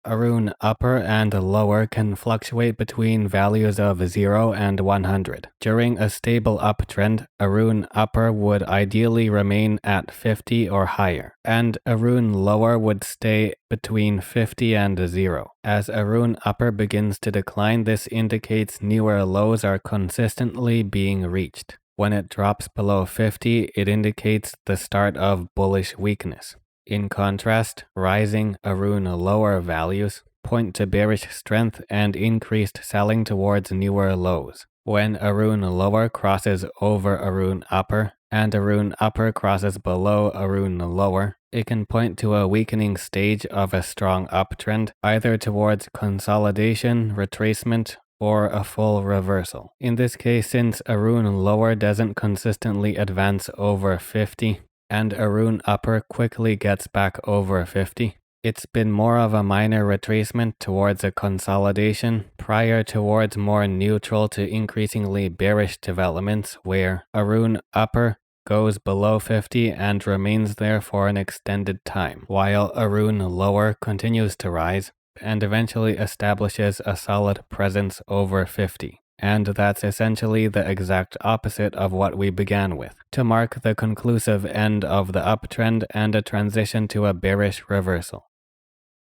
Aroon upper and lower can fluctuate between values of 0 and 100. During a stable uptrend, Aroon upper would ideally remain at 50 or higher, and Aroon lower would stay between 50 and 0. As Aroon upper begins to decline, this indicates newer lows are consistently being reached. When it drops below 50, it indicates the start of bullish weakness. In contrast, rising Aroon lower values point to bearish strength and increased selling towards newer lows. When Aroon lower crosses over Aroon upper and Aroon upper crosses below Aroon lower, it can point to a weakening stage of a strong uptrend, either towards consolidation, retracement, or a full reversal. In this case, since Aroon lower doesn't consistently advance over 50, and Aroon upper quickly gets back over 50, it's been more of a minor retracement towards a consolidation prior towards more neutral to increasingly bearish developments where Aroon upper goes below 50 and remains there for an extended time, while Aroon lower continues to rise and eventually establishes a solid presence over 50. And that's essentially the exact opposite of what we began with, to mark the conclusive end of the uptrend and a transition to a bearish reversal.